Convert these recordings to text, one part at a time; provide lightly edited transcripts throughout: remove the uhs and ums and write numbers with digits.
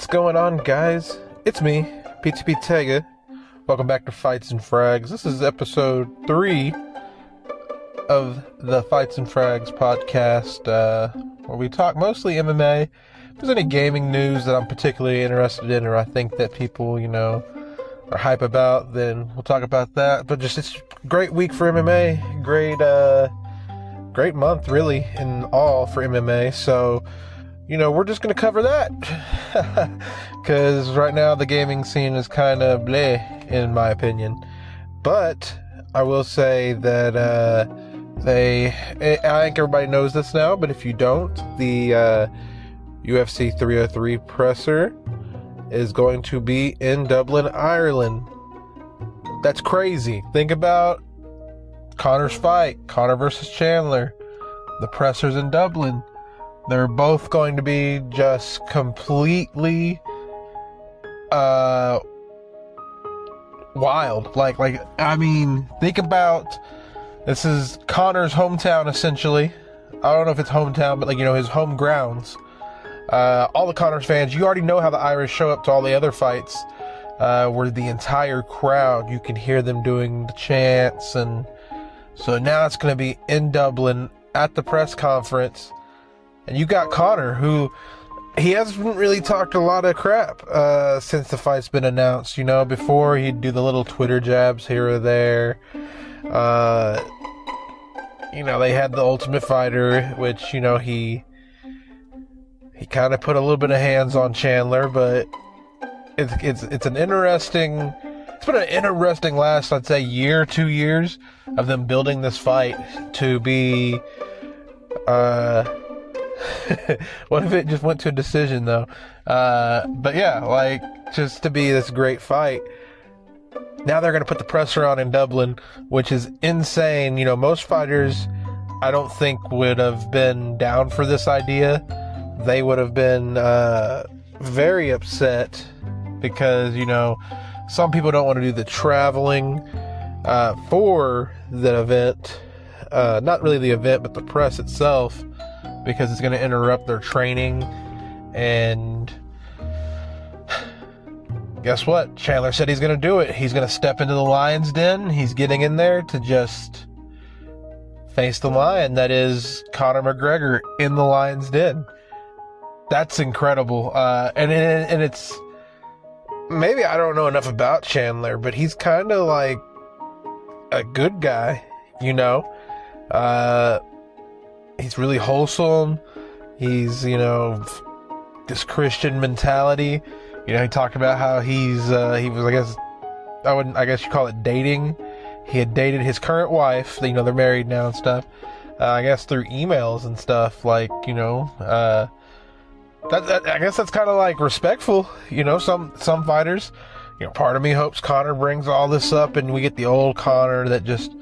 What's going on, guys? It's me, PTP Tega. Welcome back to Fights and Frags. This is episode 3 of the Fights and Frags podcast, where we talk mostly MMA. If there's any gaming news that I'm particularly interested in, or I think that people, are hype about, then we'll talk about that. But just, it's a great week for MMA. Great month, really, in all for MMA. So, we're just going to cover that. Because right now the gaming scene is kind of bleh, in my opinion. But I will say that I think everybody knows this now, but if you don't, the UFC 303 presser is going to be in Dublin, Ireland. That's crazy. Think about Conor's fight, Conor versus Chandler. The presser's in Dublin. They're both going to be just completely wild. Think about, this is Conor's hometown, essentially. I don't know if it's hometown, but his home grounds. All the Conor's fans, you already know how the Irish show up to all the other fights, where the entire crowd, you can hear them doing the chants, and so now it's going to be in Dublin at the press conference. And you got Conor, who he hasn't really talked a lot of crap since the fight's been announced. Before he'd do the little Twitter jabs here or there. They had the Ultimate Fighter, which he kind of put a little bit of hands on Chandler, but it's an interesting. It's been an interesting last, I'd say, year, 2 years of them building this fight to be. What if it just went to a decision, though? But yeah, just to be this great fight. Now they're going to put the presser on in Dublin, which is insane. Most fighters, I don't think, would have been down for this idea. They would have been very upset because, some people don't want to do the traveling for the event. Not really the event, but the press itself, because it's going to interrupt their training. And guess what? Chandler said he's going to do it. He's going to step into the lion's den. He's getting in there to just face the lion that is Conor McGregor in the lion's den. That's incredible. And it's, maybe I don't know enough about Chandler, but he's kind of like a good guy, He's really wholesome. He's, this Christian mentality. He talked about how he was, I guess you call it dating. He had dated his current wife. They're married now and stuff. I guess through emails and stuff. I guess that's kind of respectful. Some fighters. Part of me hopes Conor brings all this up and we get the old Conor that just.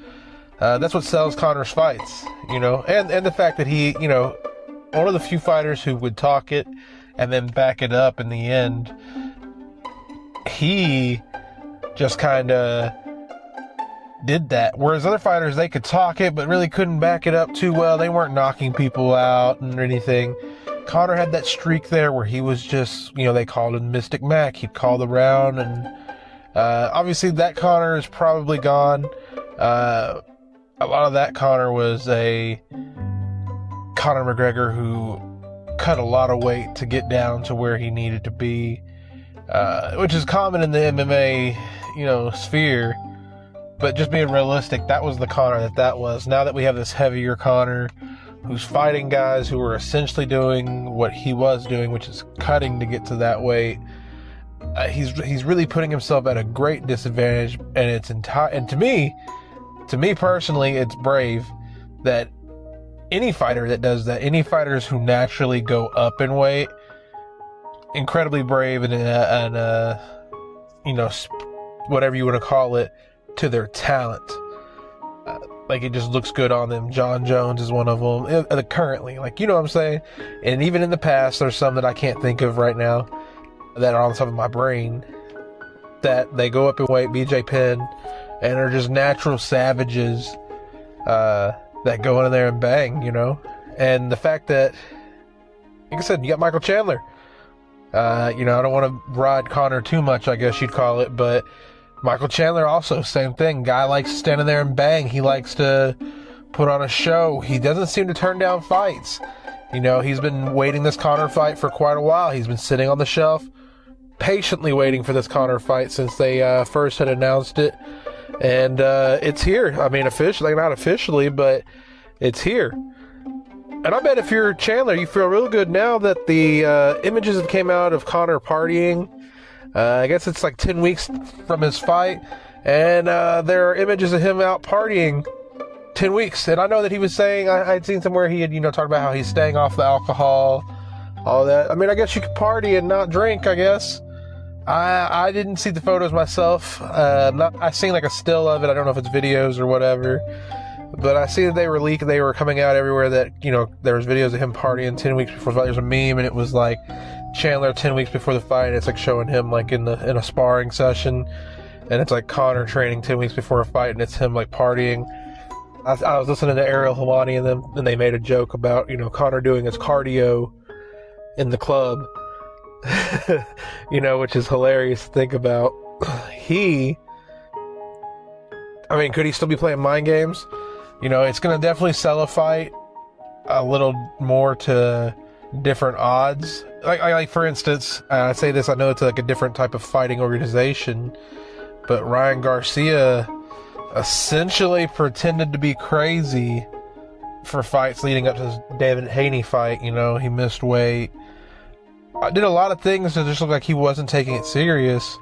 That's what sells Conor's fights, and the fact that he, one of the few fighters who would talk it and then back it up in the end. He just kind of did that. Whereas other fighters, they could talk it, but really couldn't back it up too well. They weren't knocking people out and anything. Conor had that streak there where he was just, they called him Mystic Mac. He'd call the round, and obviously that Conor is probably gone. A lot of that Conor was a Conor McGregor who cut a lot of weight to get down to where he needed to be, which is common in the MMA, sphere. But just being realistic, that was the Conor that was. Now that we have this heavier Conor who's fighting guys who are essentially doing what he was doing, which is cutting to get to that weight, he's really putting himself at a great disadvantage, and to me personally, it's brave that any fighter that does that, any fighters who naturally go up in weight, incredibly brave and whatever you want to call it, to their talent. It just looks good on them. John Jones is one of them, currently, what I'm saying? And even in the past, there's some that I can't think of right now that are on the top of my brain that they go up in weight, BJ Penn, and are just natural savages that go in there and bang, And the fact that, like I said, you got Michael Chandler, I don't want to ride Conor too much, I guess you'd call it, but Michael Chandler also, same thing. Guy likes standing there and bang. He likes to put on a show. He doesn't seem to turn down fights. He's been waiting this Conor fight for quite a while. He's been sitting on the shelf, patiently waiting for this Conor fight since they first had announced it. And it's here. I mean, officially, not officially, but it's here. And I bet if you're Chandler, you feel real good now that the images have came out of Conor partying. I guess it's like 10 weeks from his fight, and there are images of him out partying 10 weeks. And I know that he was saying, I'd seen somewhere he had, talked about how he's staying off the alcohol, all that. I mean, I guess you could party and not drink, I guess. I didn't see the photos myself. I seen like a still of it. I don't know if it's videos or whatever. But I see that they were leaked. They were coming out everywhere that, there was videos of him partying 10 weeks before the fight. There's a meme, and it was like Chandler 10 weeks before the fight. It's like showing him like in a sparring session, and it's like Conor training 10 weeks before a fight, and it's him like partying. I was listening to Ariel Helwani and them, and they made a joke about, Conor doing his cardio in the club, which is hilarious to think about. Could he still be playing mind games? It's going to definitely sell a fight a little more to different odds. Like for instance, I say this, I know it's like a different type of fighting organization, but Ryan Garcia essentially pretended to be crazy for fights leading up to his David Haney fight. He missed weight. I did a lot of things that just looked like he wasn't taking it serious,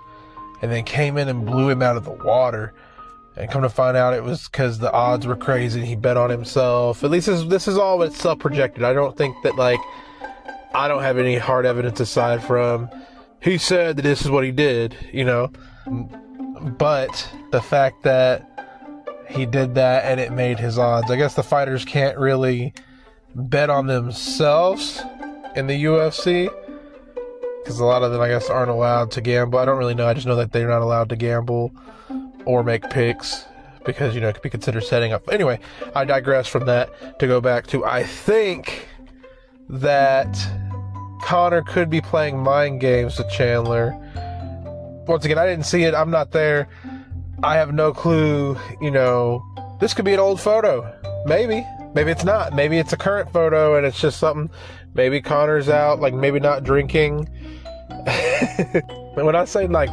and then came in and blew him out of the water. And come to find out, it was because the odds were crazy and he bet on himself. At least this is all it's self-projected. I don't think that, I don't have any hard evidence aside from he said that this is what he did, But the fact that he did that and it made his odds. I guess the fighters can't really bet on themselves in the UFC, because a lot of them, I guess, aren't allowed to gamble. I don't really know. I just know that they're not allowed to gamble or make picks because, it could be considered setting up. Anyway, I digress from that to go back to, I think that Conor could be playing mind games with Chandler. Once again, I didn't see it. I'm not there. I have no clue. This could be an old photo. Maybe it's not. Maybe it's a current photo and it's just something. Maybe Conor's out, maybe not drinking. When I say not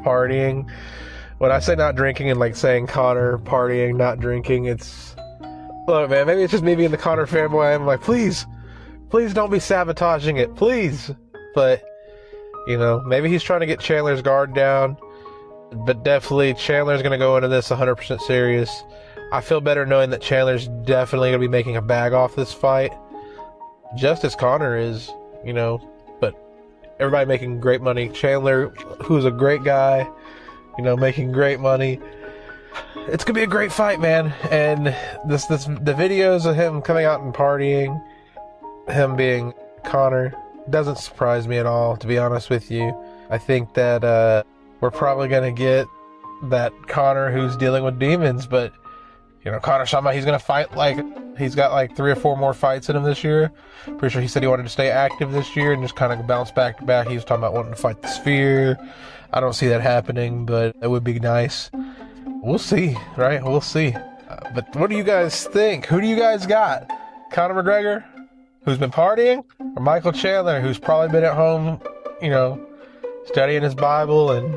partying, when I say not drinking and saying Conor partying, not drinking, it's, look, man, maybe it's just me being the Conor fanboy. I'm like, please don't be sabotaging it, please. But, maybe he's trying to get Chandler's guard down, but definitely Chandler's going to go into this 100% serious. I feel better knowing that Chandler's definitely going to be making a bag off this fight, just as Conor is, but everybody making great money. Chandler, who's a great guy, making great money. It's gonna be a great fight, man. And the videos of him coming out and partying, him being Conor, doesn't surprise me at all, to be honest with you. I think that we're probably gonna get that Conor who's dealing with demons, but Conor's talking about he's gonna fight, he's got 3 or 4 more fights in him this year. Pretty sure he said he wanted to stay active this year and just kind of bounce back to back. He was talking about wanting to fight the Sphere. I don't see that happening, but it would be nice. We'll see, right? We'll see. But what do you guys think? Who do you guys got? Conor McGregor, who's been partying, or Michael Chandler, who's probably been at home, studying his Bible and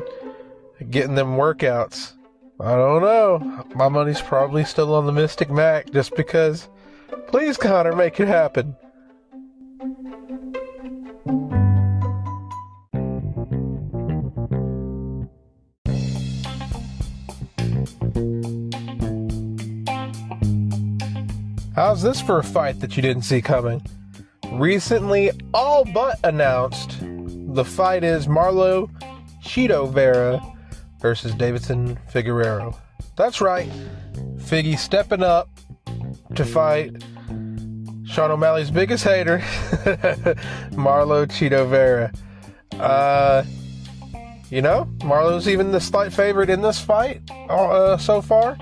getting them workouts? I don't know. My money's probably still on the Mystic Mac, just because. Please, Conor, make it happen. How's this for a fight that you didn't see coming? Recently, all but announced, the fight is Marlo Chito Vera versus Davidson Figueiredo. That's right, Figgy stepping up to fight Sean O'Malley's biggest hater, Marlo Chito Vera. Marlo's even the slight favorite in this fight so far.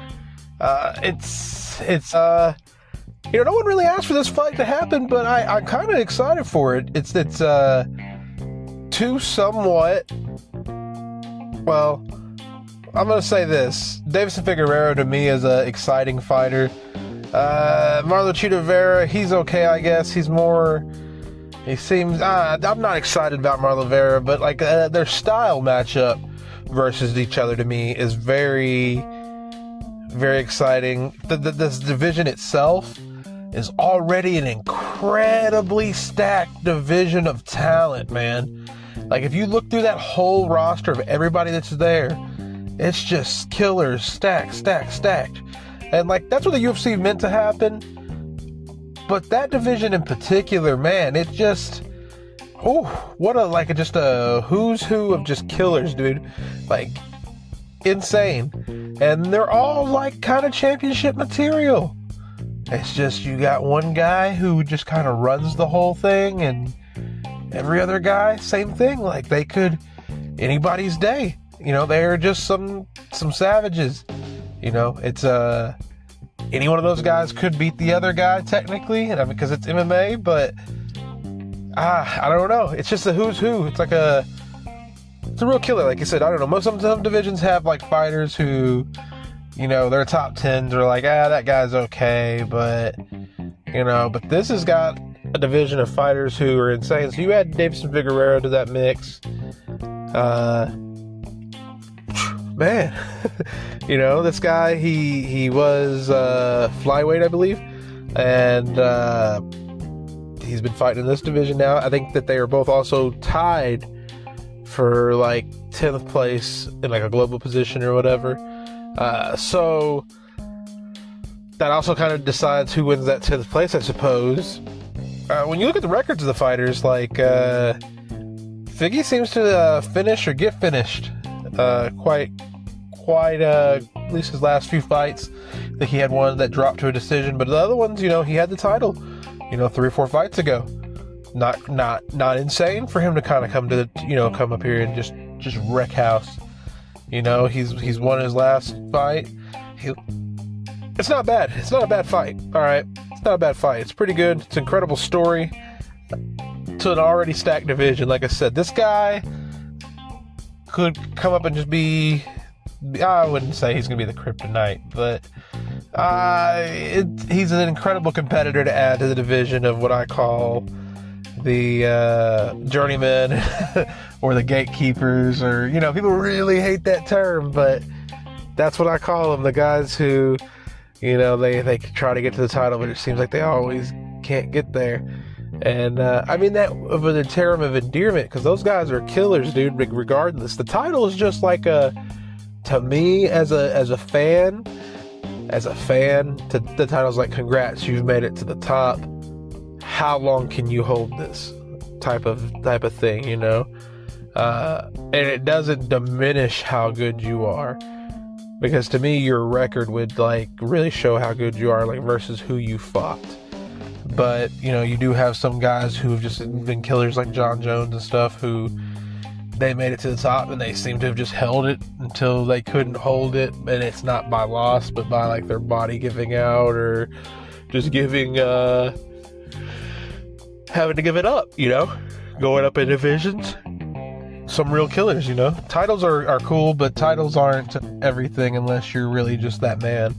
No one really asked for this fight to happen, but I'm kind of excited for it. It's 2 two somewhat, well, I'm going to say this. Deiveson Figueiredo, to me, is an exciting fighter. Marlon Chito Vera, he's okay, I guess. He seems, I'm not excited about Marlon Vera, but like their style matchup versus each other to me is very, very exciting. This division itself is already an incredibly stacked division of talent, man. Like, if you look through that whole roster of everybody that's there, it's just killers, stacked. And, like, that's what the UFC meant to happen. But that division in particular, man, it just... just a who's who of just killers, dude. Like, insane. And they're all, like, kind of championship material. It's just you got one guy who just kind of runs the whole thing, and every other guy, same thing. Like, they could... anybody's day. You know, they're just some savages. You know, it's any one of those guys could beat the other guy technically, because it's MMA, but I don't know. It's just a who's who. It's a real killer. Like I said, I don't know. Most of some divisions have like fighters who, you know, their top 10s are like, that guy's okay, but this has got a division of fighters who are insane. So you add Deiveson Figueiredo to that mix. Man, you know, this guy, he was flyweight, I believe, and he's been fighting in this division now. I think that they are both also tied for like 10th place in like a global position or whatever. So that also kind of decides who wins that 10th place, I suppose. When you look at the records of the fighters, like Figgy seems to finish or get finished quite at least his last few fights. I think he had one that dropped to a decision, but the other ones, you know, he had the title, 3 or 4 fights ago. Not insane for him to kind of come up here and just wreck house. You know, he's won his last fight. It's not bad. It's not a bad fight. All right, it's not a bad fight. It's pretty good. It's an incredible story to an already stacked division. Like I said, this guy could come up and just be, I wouldn't say he's going to be the kryptonite, but he's an incredible competitor to add to the division of what I call the journeymen or the gatekeepers, or, you know, people really hate that term, but that's what I call them, the guys who, you know, they try to get to the title, but it seems like they always can't get there. And I mean that of a term of endearment, because those guys are killers, dude. Regardless, the title is just like to me as a fan, the title's like, congrats, you've made it to the top. How long can you hold this type of thing, you know? And it doesn't diminish how good you are, because to me your record would like really show how good you are, like versus who you fought. But, you know, you do have some guys who have just been killers like John Jones and stuff, who they made it to the top and they seem to have just held it until they couldn't hold it. And it's not by loss, but by like their body giving out, or just having to give it up, you know, going up in divisions. Some real killers, you know. Titles are cool, but titles aren't everything unless you're really just that man.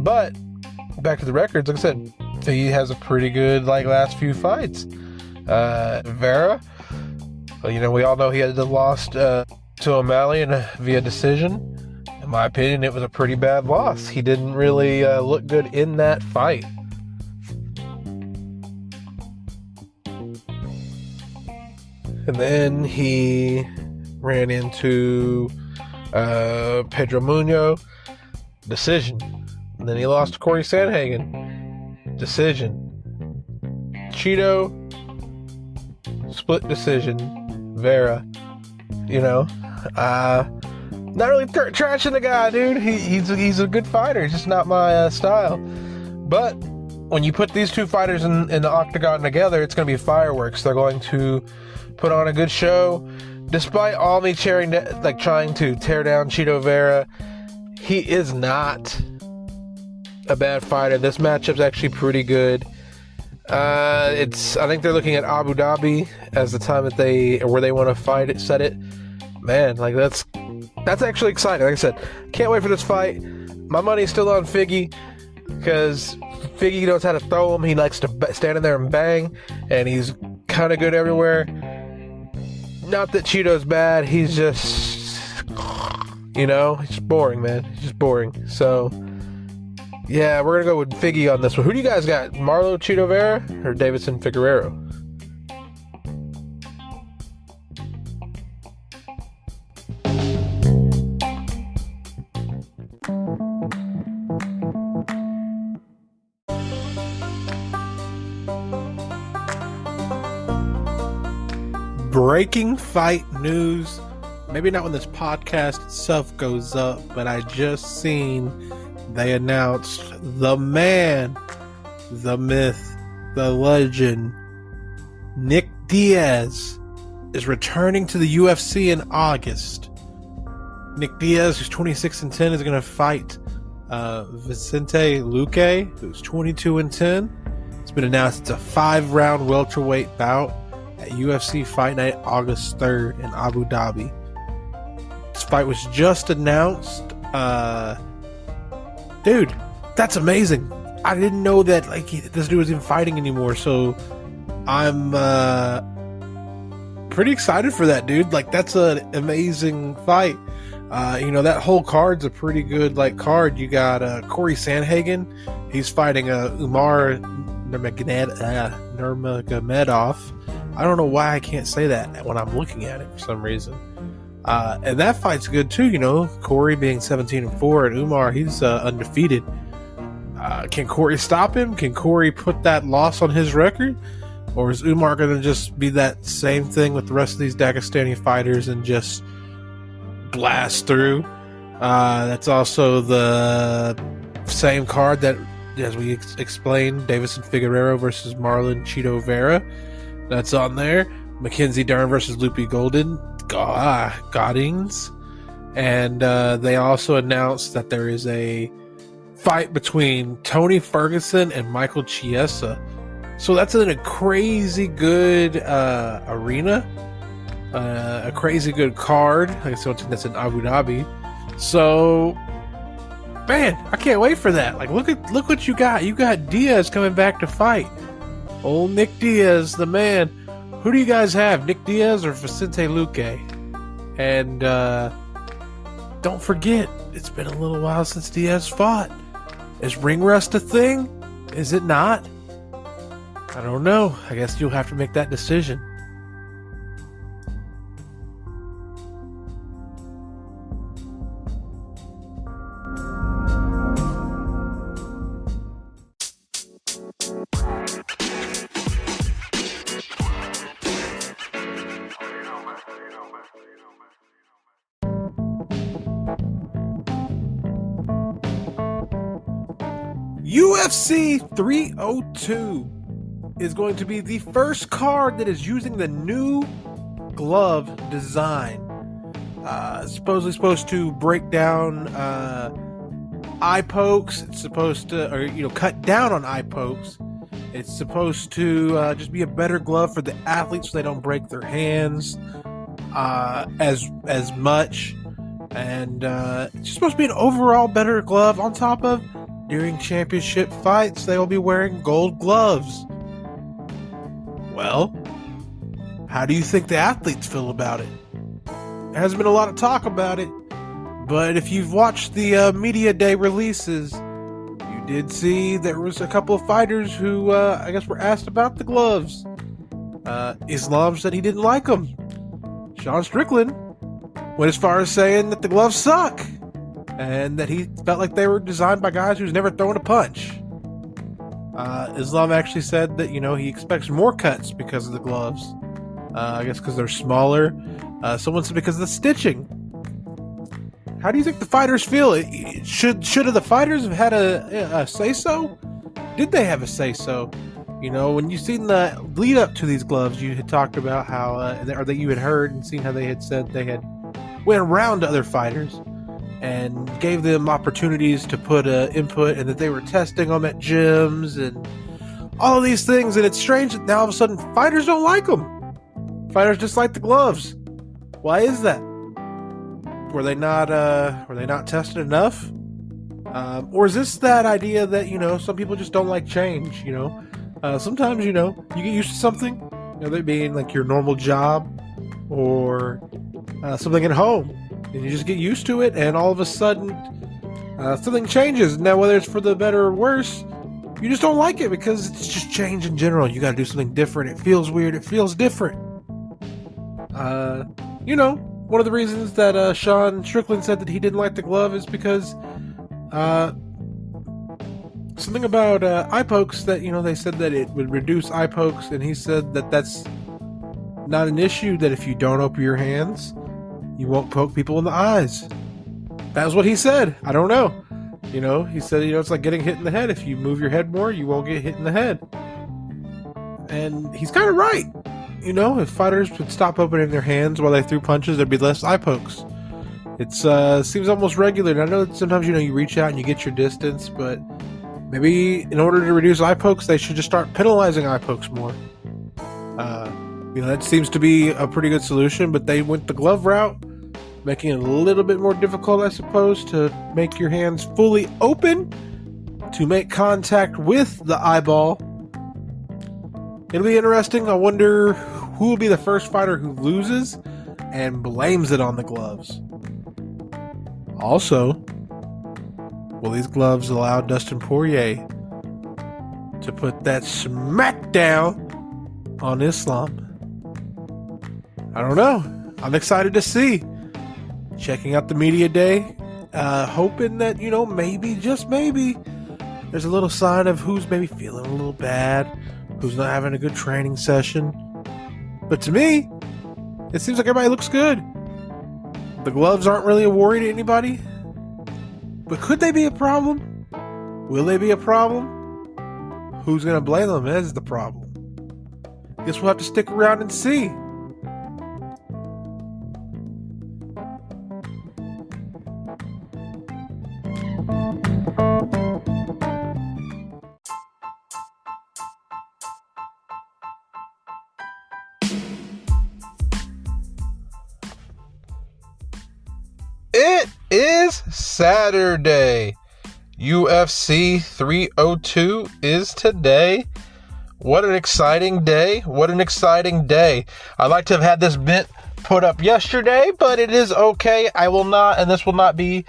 But back to the records, like I said, he has a pretty good like last few fights. Vera, well, you know, we all know he had lost to O'Malley via decision. In my opinion, it was a pretty bad loss. He didn't really look good in that fight. And then he ran into Pedro Munoz, decision. And then he lost to Corey Sandhagen, decision. Chito, split decision. Vera, you know, not really trashing the guy, dude. He's a good fighter. It's just not my style. But when you put these two fighters in the octagon together, it's going to be fireworks. They're going to put on a good show. Despite all me trying to tear down Chito Vera, he is not a bad fighter. This matchup's actually pretty good. I think they're looking at Abu Dhabi as the time where they want to fight it, set it. Man, like that's actually exciting. Like I said, can't wait for this fight. My money's still on Figgy because Figgy knows how to throw him. He likes to stand in there and bang, and he's kind of good everywhere. Not that Cheeto's bad. He's just, he's just boring, man. He's just boring. So, yeah, we're going to go with Figgy on this one. Who do you guys got? Marlo Cheeto Vera or Davidson Figueroa? Breaking fight news. Maybe not when this podcast itself goes up, but I just seen they announced the man, the myth, the legend, Nick Diaz is returning to the UFC in August. Nick Diaz, who's 26-10, is going to fight Vicente Luque, who's 22-10. It's been announced it's a 5-round welterweight bout at UFC Fight Night August 3rd in Abu Dhabi. This fight was just announced. Dude, that's amazing. I didn't know that this dude was even fighting anymore, so I'm pretty excited for that, dude. That's an amazing fight. That whole card's a pretty good card. You got Corey Sandhagen. He's fighting Umar Nurmagomedov. I don't know why I can't say that when I'm looking at it for some reason. And that fight's good too, Corey being 17-4 and Umar, he's undefeated. Can Corey stop him? Can Corey put that loss on his record? Or is Umar going to just be that same thing with the rest of these Dagestani fighters and just blast through? That's also the same card that, as we explained, Davison Figueroa versus Marlon Cheeto Vera. That's on there. Mackenzie Dern versus Loopy Goddings. And they also announced that there is a fight between Tony Ferguson and Michael Chiesa. So that's in a crazy good arena. A crazy good card. Like I said, that's in Abu Dhabi. So, man, I can't wait for that. Look what you got. You got Diaz coming back to fight. Old Nick Diaz, the man. Who do you guys have, Nick Diaz or Vicente Luque? And don't forget, it's been a little while since Diaz fought. Is ring rust a thing? Is it not? I don't know. I guess you'll have to make that decision. UFC 302 is going to be the first card that is using the new glove design. Supposedly supposed to break down eye pokes. It's supposed to, cut down on eye pokes. It's supposed to just be a better glove for the athletes so they don't break their hands as much. And it's just supposed to be an overall better glove. On top of, during championship fights, they will be wearing gold gloves. Well, how do you think the athletes feel about it? There hasn't been a lot of talk about it, but if you've watched the media day releases, you did see there was a couple of fighters who, I guess, were asked about the gloves. Islam said he didn't like them. Sean Strickland went as far as saying that the gloves suck, and that he felt like they were designed by guys who's never thrown a punch. Islam actually said that, he expects more cuts because of the gloves. I guess because they're smaller. Someone said because of the stitching. How do you think the fighters feel? Should the fighters have had a say-so? Did they have a say-so? When you seen the lead up to these gloves, you had talked about how, or that you had heard and seen how they had said they had went around to other fighters and gave them opportunities to put input, and that they were testing them at gyms and all of these things, and it's strange that now all of a sudden fighters don't like them. Fighters just like the gloves. Why is that? Were they not tested enough? Or is this that idea that, some people just don't like change, sometimes, you get used to something, that being like your normal job or something at home, and you just get used to it, and all of a sudden something changes. Now, whether it's for the better or worse, you just don't like it because it's just change in general. You got to do something different. It feels weird. It feels different. One of the reasons that Sean Strickland said that he didn't like the glove is because something about eye pokes, that they said that it would reduce eye pokes, and he said that that's not an issue, that if you don't open your hands, you won't poke people in the eyes. That's what he said. I don't know. He said, it's like getting hit in the head. If you move your head more, you won't get hit in the head. And he's kind of right. If fighters would stop opening their hands while they threw punches, there'd be less eye pokes. It seems almost regular. And I know that sometimes, you reach out and you get your distance, but maybe in order to reduce eye pokes, they should just start penalizing eye pokes more. That seems to be a pretty good solution, but they went the glove route, making it a little bit more difficult, I suppose, to make your hands fully open, to make contact with the eyeball. It'll be interesting. I wonder who will be the first fighter who loses and blames it on the gloves. Also, will these gloves allow Dustin Poirier to put that smackdown on Islam? I don't know. I'm excited to see. Checking out the media day, hoping that, maybe, just maybe, there's a little sign of who's maybe feeling a little bad, who's not having a good training session. But to me, it seems like everybody looks good. The gloves aren't really a worry to anybody. But could they be a problem? Will they be a problem? Who's going to blame them as the problem? Guess we'll have to stick around and see. It is Saturday. UFC 302 is today. What an exciting day. What an exciting day. I'd like to have had this bit put up yesterday, but it is okay. I will not, and this will not be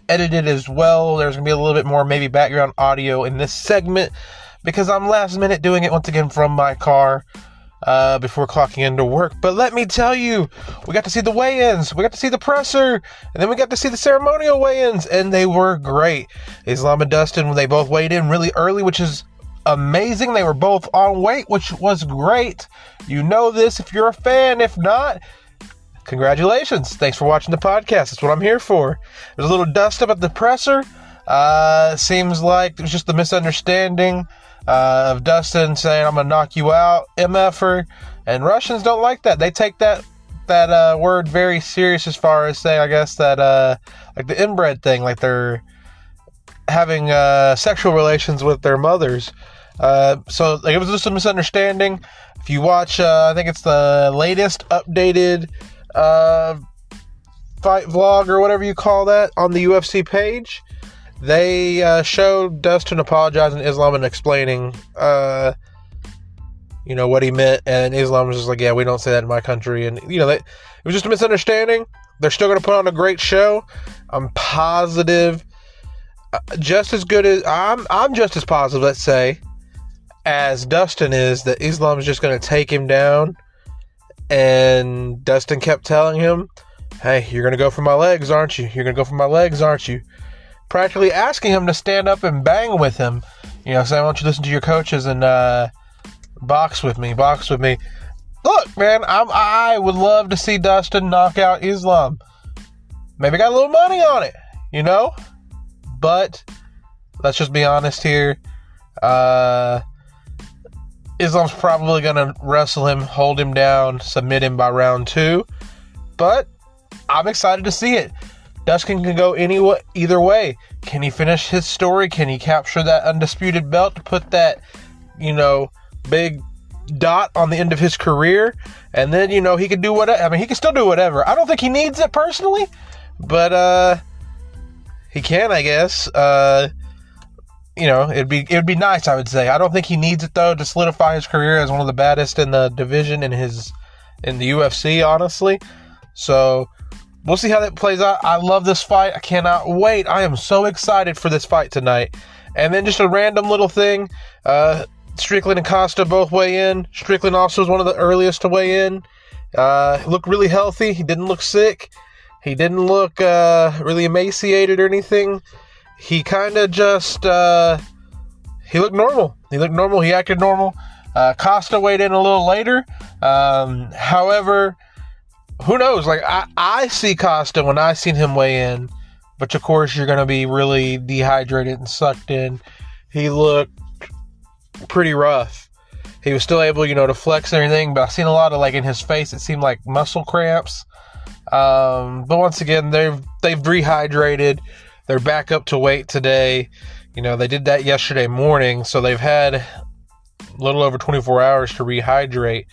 edited as well. There's going to be a little bit more maybe background audio in this segment because I'm last minute doing it once again from my car. Before clocking into work. But let me tell you, we got to see the weigh-ins, we got to see the presser, and then we got to see the ceremonial weigh-ins, and they were great. Islam and Dustin, they both weighed in really early, which is amazing. They were both on weight, which was great. You know this if you're a fan. If not, congratulations. Thanks for watching the podcast. That's what I'm here for. There's a little dust up at the presser. Seems like it was just the misunderstanding of Dustin saying, I'm going to knock you out, MFer. And Russians don't like that. They take that word very serious as far as saying, I guess, that like the inbred thing, like they're having sexual relations with their mothers. So like, it was just a misunderstanding. If you watch, I think it's the latest updated fight vlog or whatever you call that on the UFC page, they showed Dustin apologizing to Islam and explaining, what he meant. And Islam was just like, yeah, we don't say that in my country. And, it was just a misunderstanding. They're still going to put on a great show. I'm positive, just as good as, I'm just as positive, let's say, as Dustin is, that Islam is just going to take him down. And Dustin kept telling him, hey, you're going to go for my legs, aren't you? You're going to go for my legs, aren't you? Practically asking him to stand up and bang with him. Saying, why don't you listen to your coaches and box with me. Look, man, I would love to see Dustin knock out Islam. Maybe got a little money on it, But let's just be honest here. Islam's probably going to wrestle him, hold him down, submit him by round 2. But I'm excited to see it. Dustin can go either way. Can he finish his story? Can he capture that undisputed belt to put that, big dot on the end of his career, and then he could do whatever. I mean, he can still do whatever. I don't think he needs it personally, but he can, I guess. It'd be nice, I would say. I don't think he needs it though to solidify his career as one of the baddest in the division in the UFC, honestly. So we'll see how that plays out. I love this fight. I cannot wait. I am so excited for this fight tonight. And then just a random little thing. Strickland and Costa both weigh in. Strickland also was one of the earliest to weigh in. Looked really healthy. He didn't look sick. He didn't look really emaciated or anything. He kind of just, he looked normal. He acted normal. Costa weighed in a little later. However, who knows? Like, I see Costa when I seen him weigh in. But, of course, you're going to be really dehydrated and sucked in. He looked pretty rough. He was still able, to flex and everything. But I've seen a lot of, in his face, it seemed like muscle cramps. But once again, they've rehydrated. They're back up to weight today. They did that yesterday morning, so they've had a little over 24 hours to rehydrate.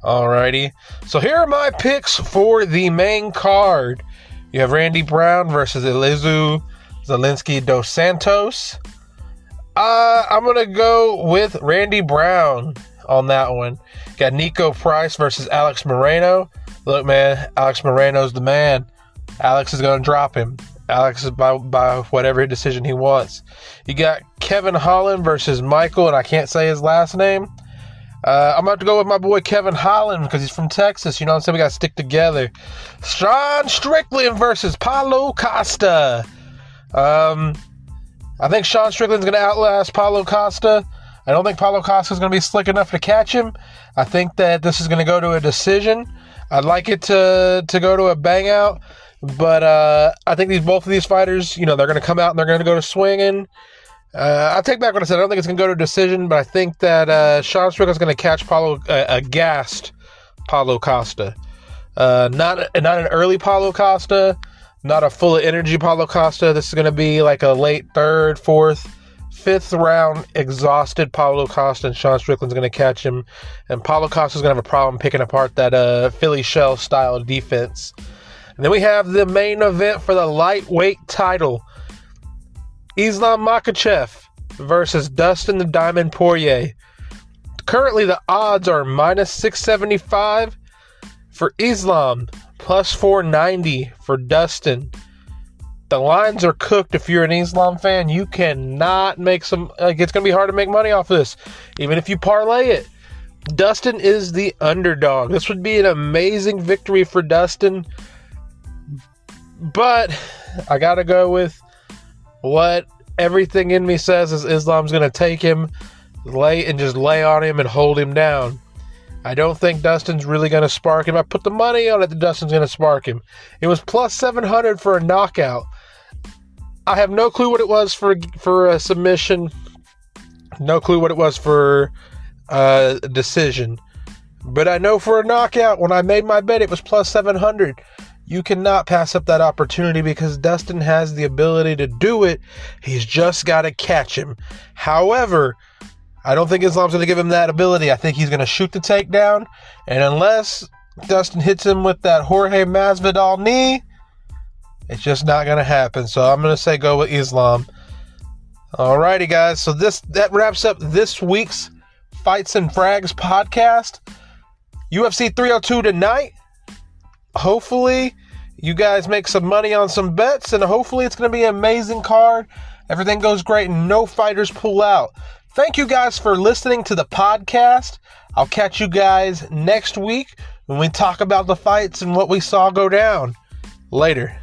Alrighty. So here are my picks for the main card. You have Randy Brown versus Elizeu Zielinski dos Santos. I'm going to go with Randy Brown on that one. Got Nico Price versus Alex Moreno. Look, man, Alex Moreno's the man. Alex is going to drop him. Alex is by whatever decision he wants. You got Kevin Holland versus Michael, and I can't say his last name. I'm about to go with my boy Kevin Holland because he's from Texas. You know what I'm saying? We got to stick together. Sean Strickland versus Paulo Costa. I think Sean Strickland's going to outlast Paulo Costa. I don't think Paulo Costa is going to be slick enough to catch him. I think that this is going to go to a decision. I'd like it to go to a bang out. But I think both of these fighters, they're going to come out and they're going to go to swinging. I take back what I said. I don't think it's going to go to a decision, but I think that Sean Strickland's going to catch a gassed Paulo Costa. Not an early Paulo Costa, not a full of energy Paulo Costa. This is going to be like a late third, fourth, fifth round exhausted Paulo Costa, and Sean Strickland's going to catch him. And Paulo Costa's going to have a problem picking apart that Philly shell style defense. And then we have the main event for the lightweight title. Islam Makhachev versus Dustin the Diamond Poirier. Currently the odds are minus 675 for Islam, plus 490 for Dustin. The lines are cooked. If you're an Islam fan, you cannot make it's going to be hard to make money off this, even if you parlay it. Dustin is the underdog. This would be an amazing victory for Dustin. But I got to go with what everything in me says is Islam's going to take him, lay on him and hold him down. I don't think Dustin's really going to spark him. I put the money on it that Dustin's going to spark him. It was plus 700 for a knockout. I have no clue what it was for a submission. No clue what it was for a decision. But I know for a knockout, when I made my bet, it was plus 700. You cannot pass up that opportunity because Dustin has the ability to do it. He's just got to catch him. However, I don't think Islam's going to give him that ability. I think he's going to shoot the takedown. And unless Dustin hits him with that Jorge Masvidal knee, it's just not going to happen. So I'm going to say go with Islam. Alrighty, guys. So that wraps up this week's Fights and Frags podcast. UFC 302 tonight. Hopefully you guys make some money on some bets, and hopefully it's going to be an amazing card. Everything goes great and no fighters pull out. Thank you guys for listening to the podcast. I'll catch you guys next week when we talk about the fights and what we saw go down. Later.